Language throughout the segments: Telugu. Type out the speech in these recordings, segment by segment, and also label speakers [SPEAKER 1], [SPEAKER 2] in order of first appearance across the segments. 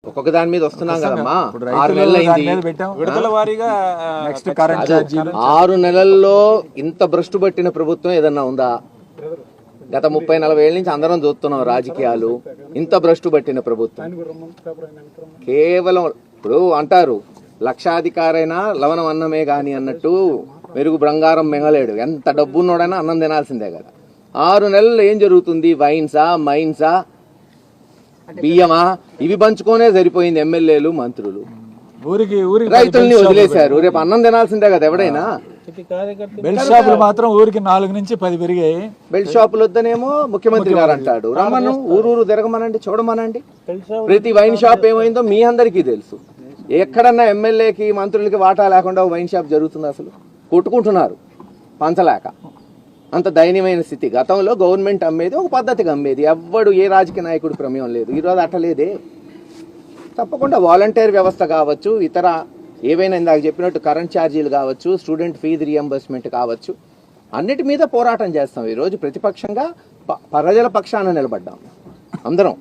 [SPEAKER 1] ఒక్కొక్క దాని మీద వస్తున్నాం కదమ్మా. 6 నెలలు అయింది.
[SPEAKER 2] విడతల వారీగా
[SPEAKER 1] 6 నెలల్లో ఇంత భ్రష్టు పట్టిన ప్రభుత్వం ఏదన్నా ఉందా? గత 30-40 ఏళ్ళ నుంచి అందరం చూస్తున్నాం రాజకీయాలు. ఇంత భ్రష్టు పట్టిన ప్రభుత్వం కేవలం ఇప్పుడు అంటారు లక్షాధికారైనా లవణం అన్నమే గాని అన్నట్టు మెరుగు బంగారం మింగలేడు. ఎంత డబ్బున్నోడైనా అన్నం తినాల్సిందే కదా. 6 నెలల్లో ఏం జరుగుతుంది? వైన్సా, మైన్సా, బియ్యమా ఇవి పంచుకోనే సరిపోయింది. ఎమ్మెల్యేలు, మంత్రులు రైతుల్ని వదిలేశారు. రేపు అన్నం తినాల్సిందే కదా ఎవడైనా.
[SPEAKER 3] బెల్ట్ షాపులు మాత్రం ఊరికి 4 నుంచి 10 పెరిగాయి.
[SPEAKER 1] బెల్ట్ షాపులు వద్దనేమో ముఖ్యమంత్రి గారు అంటాడు. రమ్మను, ఊరూరు తిరగమనండి, చూడమనండి. ప్రతి వైన్ షాప్ ఏమైందో మీ అందరికీ తెలుసు. ఎక్కడన్నా ఎమ్మెల్యేకి, మంత్రులకి వాటా లేకుండా వైన్ షాప్ జరుగుతుంది. అసలు కొట్టుకుంటున్నారు పంచలేక. అంత దయనీయమైన స్థితి. గతంలో గవర్నమెంట్ అమ్మేది ఒక పద్ధతిగా అమ్మేది. ఎవ్వడు ఏ రాజకీయ నాయకుడు ప్రమేయం లేదు. ఈరోజు అట్టలేదే. తప్పకుండా వాలంటీర్ వ్యవస్థ కావచ్చు, ఇతర ఏవైనా ఇందాక చెప్పినట్టు కరెంట్ ఛార్జీలు కావచ్చు, స్టూడెంట్ ఫీజు రియంబర్స్మెంట్ కావచ్చు, అన్నిటి మీద పోరాటం చేస్తాం. ఈరోజు ప్రతిపక్షంగా ప్రజల పక్షాన నిలబడ్డాం అందరం.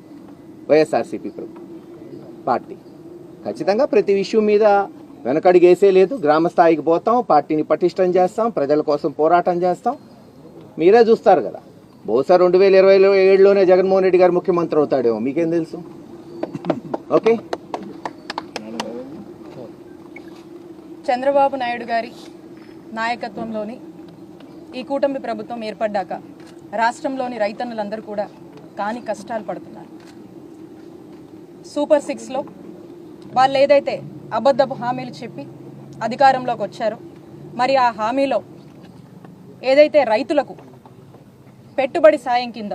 [SPEAKER 1] వైఎస్ఆర్సీపీ పార్టీ ఖచ్చితంగా ప్రతి ఇష్యూ మీద వెనకడిగేసే లేదు. గ్రామ స్థాయికి పోతాం, పార్టీని పటిష్టం చేస్తాం, ప్రజల కోసం పోరాటం చేస్తాం. మీరే చూస్తారు కదా. బహుశా 2027లోనే జగన్మోహన్ రెడ్డి గారు ముఖ్యమంత్రి అవుతాడేమో, మీకేం తెలుసు? ఓకే.
[SPEAKER 4] చంద్రబాబు నాయుడు గారి నాయకత్వంలోని ఈ కూటమి ప్రభుత్వం ఏర్పడ్డాక రాష్ట్రంలోని రైతన్నులందరూ కూడా కాని కష్టాలు పడుతున్నారు. సూపర్ 6లో వాళ్ళు ఏదైతే అబద్ధపు హామీలు చెప్పి అధికారంలోకి వచ్చారో, మరి ఆ హామీలో ఏదైతే రైతులకు పెట్టుబడి సాయం కింద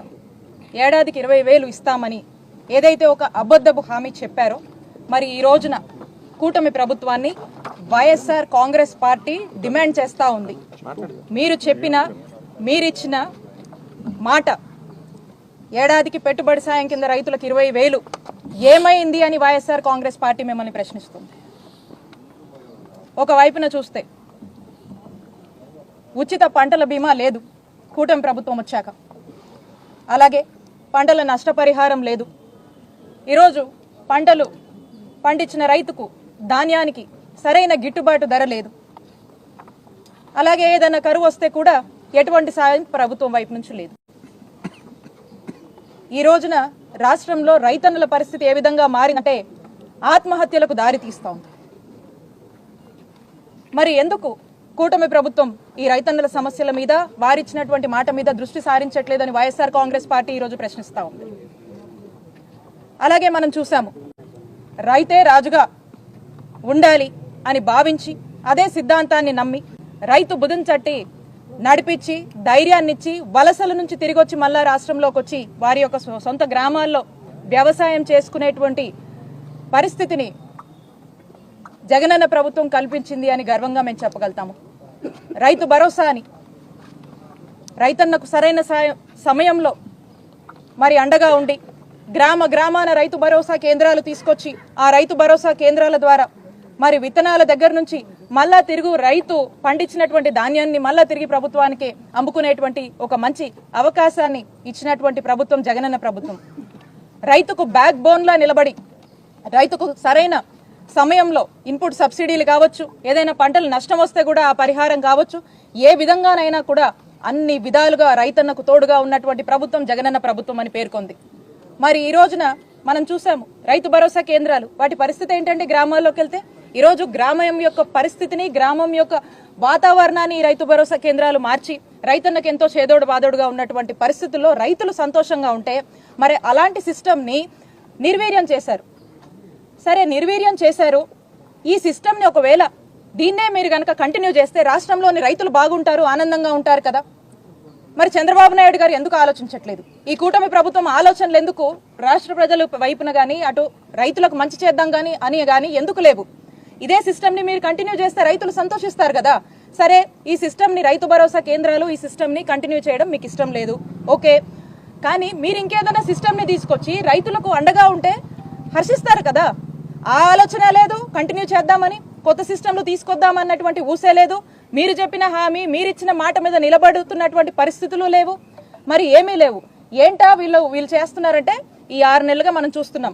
[SPEAKER 4] ఏడాదికి 20,000 ఇస్తామని ఏదైతే ఒక అబద్ధపు హామీ చెప్పారో, మరి ఈ రోజున కూటమి ప్రభుత్వాన్ని వైఎస్ఆర్ కాంగ్రెస్ పార్టీ డిమాండ్ చేస్తూ ఉంది. మీరు చెప్పిన, మీరిచ్చిన మాట ఏడాదికి పెట్టుబడి సాయం కింద రైతులకు 20,000 ఏమైంది అని వైఎస్ఆర్ కాంగ్రెస్ పార్టీ మిమ్మల్ని ప్రశ్నిస్తుంది. ఒకవైపున చూస్తే ఉచిత పంటల బీమా లేదు కూటమి ప్రభుత్వం వచ్చాక. అలాగే పంటల నష్టపరిహారం లేదు. ఈరోజు పంటలు పండించిన రైతుకు ధాన్యానికి సరైన గిట్టుబాటు ధర లేదు. అలాగే ఏదైనా కరువు వస్తే కూడా ఎటువంటి సాయం ప్రభుత్వం వైపు నుంచి లేదు. ఈ రోజున రాష్ట్రంలో రైతన్నుల పరిస్థితి ఏ విధంగా మారిందంటే ఆత్మహత్యలకు దారి తీస్తా ఉంది. మరి ఎందుకు కూటమి ప్రభుత్వం ఈ రైతన్నుల సమస్యల మీద, వారిచ్చినటువంటి మాట మీద దృష్టి సారించట్లేదని వైఎస్ఆర్ కాంగ్రెస్ పార్టీ ఈరోజు ప్రశ్నిస్తూ ఉంది. అలాగే మనం చూసాము, రైతే రాజుగా ఉండాలి అని భావించి అదే సిద్ధాంతాన్ని నమ్మి రైతు బుధం చట్టి నడిపించి ధైర్యాన్నిచ్చి వలసల నుంచి తిరిగి వచ్చి మళ్ళా రాష్ట్రంలోకి వచ్చి వారి యొక్క సొంత గ్రామాల్లో వ్యవసాయం చేసుకునేటువంటి పరిస్థితిని జగనన్న ప్రభుత్వం కల్పించింది అని గర్వంగా మేము చెప్పగలుగుతాము. రైతు భరోసా అని రైతన్నకు సరైన సమయంలో మరి అండగా ఉండి గ్రామాన రైతు భరోసా కేంద్రాలు తీసుకొచ్చి ఆ రైతు భరోసా కేంద్రాల ద్వారా మరి విత్తనాల దగ్గర నుంచి మళ్ళా తిరుగు రైతు పండించినటువంటి ధాన్యాన్ని మళ్ళా తిరిగి ప్రభుత్వానికి అమ్ముకునేటువంటి ఒక మంచి అవకాశాన్ని ఇచ్చినటువంటి ప్రభుత్వం జగనన్న ప్రభుత్వం. రైతుకు బ్యాక్ బోన్లా నిలబడి రైతుకు సరైన సమయంలో ఇన్పుట్ సబ్సిడీలు కావచ్చు, ఏదైనా పంటలు నష్టం వస్తే కూడా ఆ పరిహారం కావచ్చు, ఏ విధంగానైనా కూడా అన్ని విధాలుగా రైతన్నకు తోడుగా ఉన్నటువంటి ప్రభుత్వం జగనన్న ప్రభుత్వం అని పేర్కొంది. మరి ఈ రోజున మనం చూసాము రైతు భరోసా కేంద్రాలు, వాటి పరిస్థితి ఏంటంటే గ్రామాల్లోకి వెళ్తే ఈరోజు గ్రామం యొక్క పరిస్థితిని, గ్రామం యొక్క వాతావరణాన్ని రైతు భరోసా కేంద్రాలు మార్చి రైతన్నకు ఎంతో చేదోడు బాదోడుగా ఉన్నటువంటి పరిస్థితుల్లో రైతులు సంతోషంగా ఉంటే మరి అలాంటి సిస్టమ్ని నిర్వీర్యం చేశారు. సరే, నిర్వీర్యం చేశారు. ఈ సిస్టమ్ని ఒకవేళ దీన్నే మీరు కనుక కంటిన్యూ చేస్తే రాష్ట్రంలోని రైతులు బాగుంటారు, ఆనందంగా ఉంటారు కదా. మరి చంద్రబాబు నాయుడు గారు ఎందుకు ఆలోచించట్లేదు? ఈ కూటమి ప్రభుత్వం ఆలోచనలు ఎందుకు రాష్ట్ర ప్రజల వైపున కానీ అటు రైతులకు మంచి చేద్దాం కానీ ఎందుకు లేవు? ఇదే సిస్టమ్ని మీరు కంటిన్యూ చేస్తే రైతులు సంతోషిస్తారు కదా. సరే, ఈ సిస్టమ్ని రైతు భరోసా కేంద్రాలు ఈ సిస్టమ్ని కంటిన్యూ చేయడం మీకు ఇష్టం లేదు, ఓకే. కానీ మీరు ఇంకేదైనా సిస్టమ్ని తీసుకొచ్చి రైతులకు అండగా ఉంటే హర్షిస్తారు కదా. ఆ ఆలోచన లేదు, కంటిన్యూ చేద్దామని కొత్త సిస్టంలు తీసుకొద్దామన్నటువంటి ఊసే లేదు. మీరు చెప్పిన హామీ, మీరిచ్చిన మాట మీద నిలబడుతున్నటువంటి పరిస్థితులు లేవు. మరి ఏమీ లేవు. ఏంటా వీళ్ళు చేస్తున్నారంటే ఈ 6 నెలలుగా మనం చూస్తున్నాం.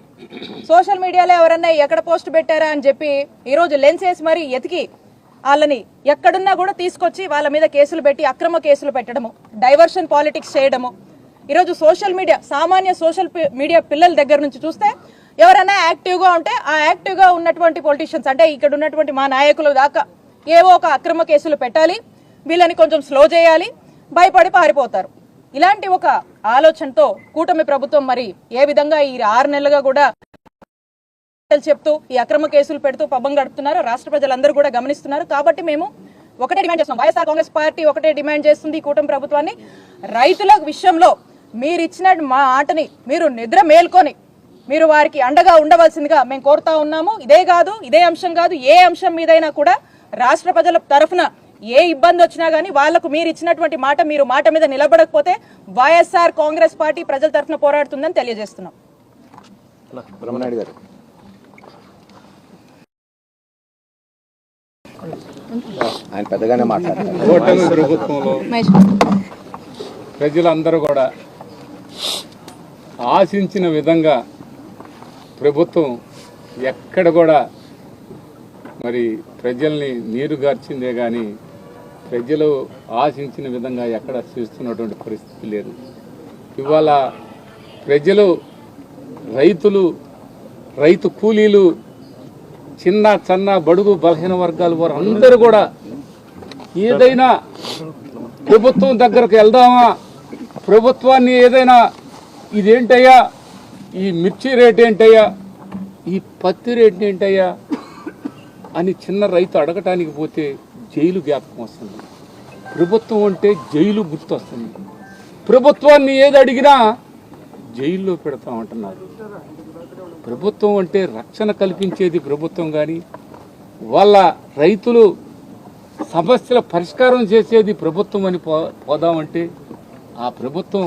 [SPEAKER 4] సోషల్ మీడియాలో ఎవరన్నా ఎక్కడ పోస్ట్ పెట్టారా అని చెప్పి ఈరోజు లెన్స్ వేసి మరీ ఎతికి వాళ్ళని ఎక్కడున్నా కూడా తీసుకొచ్చి వాళ్ళ మీద కేసులు పెట్టి అక్రమ కేసులు పెట్టడము, డైవర్షన్ పాలిటిక్స్ చేయడము. ఈరోజు సోషల్ మీడియా, సామాన్య సోషల్ మీడియా పిల్లల దగ్గర నుంచి చూస్తే ఎవరైనా యాక్టివ్గా ఉంటే ఆ యాక్టివ్గా ఉన్నటువంటి పొలిటీషియన్స్ అంటే ఇక్కడ ఉన్నటువంటి మా నాయకులు దాకా ఏవో ఒక అక్రమ కేసులు పెట్టాలి, వీళ్ళని కొంచెం స్లో చేయాలి, భయపడి పారిపోతారు. ఇలాంటి ఒక ఆలోచనతో కూటమి ప్రభుత్వం మరి ఏ విధంగా ఈ 6 నెలలుగా కూడా చెప్తూ ఈ అక్రమ కేసులు పెడుతూ పబ్బం గడుపుతున్నారు రాష్ట్ర ప్రజలందరూ కూడా గమనిస్తున్నారు. కాబట్టి మేము ఒకటే డిమాండ్ చేస్తున్నాం, వైఎస్ఆర్ కాంగ్రెస్ పార్టీ ఒకటే డిమాండ్ చేస్తుంది ఈ కూటమి ప్రభుత్వాన్ని, రైతుల విషయంలో మీరు ఇచ్చిన మా ఆటని మీరు నిద్ర మేల్కొని మీరు వారికి అండగా ఉండవలసిందిగా మేము కోరుతా ఉన్నాము. ఇదే కాదు, ఇదే అంశం కాదు, ఏ అంశం మీదైనా కూడా రాష్ట్ర ప్రజల తరఫున ఏ ఇబ్బంది వచ్చినా గానీ వాళ్లకు మీరు ఇచ్చినటువంటి మాట, మీరు మాట మీద నిలబడకపోతే వైఎస్ఆర్ కాంగ్రెస్ పార్టీ ప్రజల తరఫున పోరాడుతుందని తెలియజేస్తున్నాం.
[SPEAKER 1] బ్రహ్మనాయుడు గారు ఆయన పెద్దగానే మాట్లాడారు.
[SPEAKER 2] కూటమి ప్రభుత్వంలో ప్రజలందరూ కూడా ఆశించిన విధంగా ప్రభుత్వం ఎక్కడ కూడా మరి ప్రజల్ని నీరుగార్చిందే కానీ ప్రజలు ఆశించిన విధంగా ఎక్కడ చేస్తున్నటువంటి పరిస్థితి లేదు. ఇవాళ ప్రజలు, రైతులు, రైతు కూలీలు, చిన్న చిన్న బడుగు బలహీన వర్గాల వారు అందరూ కూడా ఏదైనా ప్రభుత్వం దగ్గరకు వెళ్దామా, ప్రభుత్వాన్ని ఏదైనా ఇదేంటయ్యా, ఈ మిర్చి రేట్ ఏంటయ్యా, ఈ పత్తి రేట్ ఏంటయ్యా అని చిన్న రైతు అడగటానికి పోతే జైలు జ్ఞాపకం వస్తుంది. ప్రభుత్వం అంటే జైలు గుర్తొస్తుంది. ప్రభుత్వాన్ని ఏది అడిగినా జైల్లో పెడతామంటున్నారు. ప్రభుత్వం అంటే రక్షణ కల్పించేది ప్రభుత్వం, కానీ వాళ్ళ రైతులు సమస్యల పరిష్కారం చేసేది ప్రభుత్వం అని పోదామంటే ఆ ప్రభుత్వం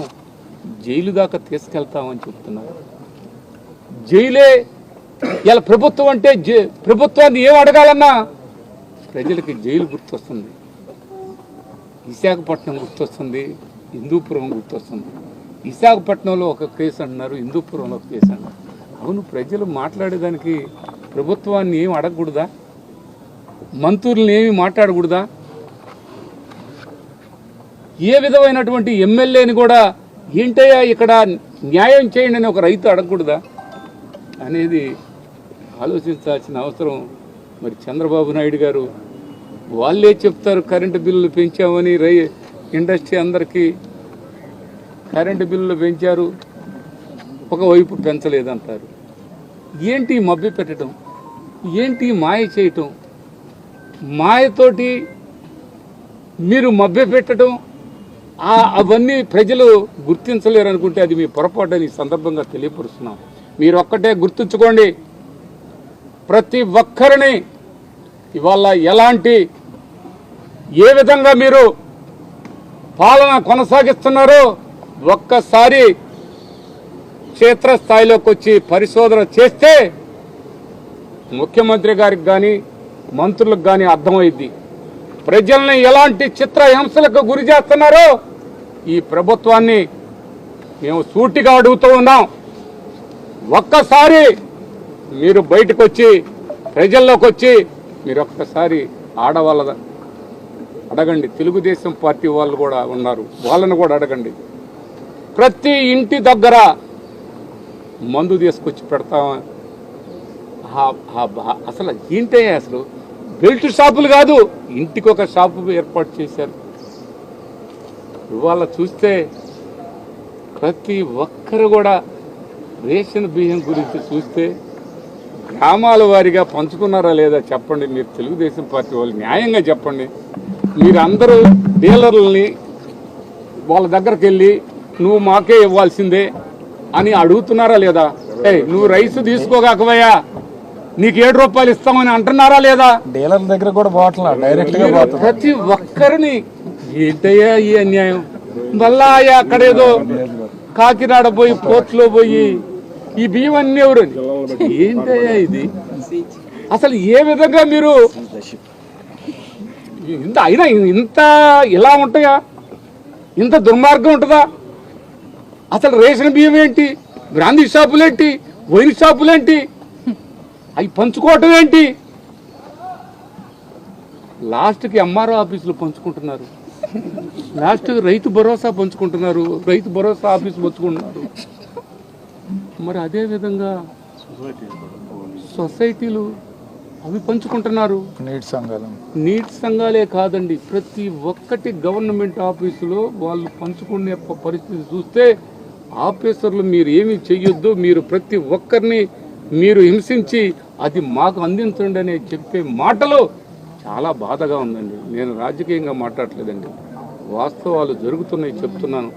[SPEAKER 2] జైలు దాకా తీసుకెళ్తామని చెప్తున్నారు. జైలే ఇలా ప్రభుత్వం అంటే ప్రభుత్వాన్ని ఏం అడగాలన్నా ప్రజలకి జైలు గుర్తొస్తుంది, విశాఖపట్నం గుర్తొస్తుంది, హిందూపురం గుర్తొస్తుంది. విశాఖపట్నంలో ఒక కేసు అంటున్నారు, హిందూపురంలో ఒక కేసు అంటున్నారు. అవును, ప్రజలు మాట్లాడేదానికి ప్రభుత్వాన్ని ఏం అడగకూడదా? మంత్రుల్ని ఏమి మాట్లాడకూడదా? ఏ విధమైనటువంటి ఎమ్మెల్యేని కూడా ఏంటయ్యా ఇక్కడ న్యాయం చేయండి అని ఒక రైతు అడగకూడదా అనేది ఆలోచించాల్సిన అవసరం. మరి చంద్రబాబు నాయుడు గారు వాళ్ళే చెప్తారు కరెంటు బిల్లులు పెంచామని, ఇండస్ట్రీ అందరికీ కరెంటు బిల్లులు పెంచారు, ఒకవైపు పెంచలేదంటారు. ఏంటి మభ్య పెట్టడం, ఏంటి మాయ చేయటం, మాయతోటి మీరు మభ్య పెట్టడం, అవన్నీ ప్రజలు గుర్తించలేరు అనుకుంటే అది మీ పొరపాటు అని సందర్భంగా తెలియపరుస్తున్నాం. మీరు ఒక్కటే గుర్తుంచుకోండి, ప్రతి ఒక్కరిని ఇవాళ ఏ విధంగా మీరు పాలన కొనసాగిస్తున్నారో ఒక్కసారి క్షేత్రస్థాయిలోకి వచ్చి పరిశోధన చేస్తే ముఖ్యమంత్రి గారికి కానీ మంత్రులకు కానీ అర్థమైద్ది. ప్రజల్ని ఎలాంటి చిత్రహింసలకు గురి చేస్తున్నారో ఈ ప్రభుత్వాన్ని మేము సూటిగా అడుగుతూ ఉన్నాం. ఒక్కసారి మీరు బయటకు వచ్చి ప్రజల్లోకి వచ్చి మీరు ఒక్కసారి ఆడవాళ్ళ అడగండి. తెలుగుదేశం పార్టీ వాళ్ళు కూడా ఉన్నారు, వాళ్ళని కూడా అడగండి. ప్రతి ఇంటి దగ్గర మందు తీసుకొచ్చి పెడతామా? అసలు ఏంటే, అసలు బెల్ట్ షాపులు కాదు, ఇంటికి ఒక షాపు ఏర్పాటు చేశారు. ఇవాళ చూస్తే ప్రతి ఒక్కరు కూడా రేషన్ బియ్యం గురించి చూస్తే గ్రామాల వారీగా పంచుకున్నారా లేదా చెప్పండి. మీరు తెలుగుదేశం పార్టీ వాళ్ళు న్యాయంగా చెప్పండి. మీరు అందరూ డీలర్లని వాళ్ళ దగ్గరికి వెళ్ళి నువ్వు మాకే ఇవ్వాల్సిందే అని అడుగుతున్నారా లేదా? నువ్వు రైస్ తీసుకోగాకవయ్యా నీకు 7 రూపాయలు ఇస్తామని అంటున్నారా లేదా?
[SPEAKER 3] డీలర్ దగ్గర కూడా పోవట్లా, డైరెక్ట్ గా పోతుంది.
[SPEAKER 2] ప్రతి ఒక్కరిని ఏంటయ్యా ఈ అన్యాయం? మళ్ళా అక్కడేదో కాకినాడ పోయి పోర్టులో పోయి ఈ బియ్యం అన్ని ఎవరు? ఏంటయ్యా ఇది? అసలు ఏ విధంగా మీరు అయినా ఇంత ఇలా ఉంటాయా? ఇంత దుర్మార్గం ఉంటుందా? అసలు రేషన్ బియ్యం ఏంటి? బ్రాందీ షాపులేంటి, వైన్ షాపులేంటి, అవి పంచుకోవటం ఏంటి? లాస్ట్కి ఎంఆర్ఓ ఆఫీసులు పంచుకుంటున్నారు, లాస్ట్కి రైతు భరోసా పంచుకుంటున్నారు, రైతు భరోసా ఆఫీసు పంచుకుంటున్నారు. మరి అదేవిధంగా సొసైటీలు అవి పంచుకుంటున్నారు. నీటి సంఘాలే కాదండి, ప్రతి ఒక్కటి గవర్నమెంట్ ఆఫీసులో వాళ్ళు పంచుకునే పరిస్థితి చూస్తే ఆఫీసర్లు మీరు ఏమి చెయ్యొద్దు, మీరు ప్రతి ఒక్కరిని మీరు హింసించి అది మాకు అందించండి అని చెప్పే మాటలు చాలా బాధగా ఉందండి. నేను రాజకీయంగా మాట్లాడలేదండి, వాస్తవాలు జరుగుతున్నాయి చెప్తున్నాను.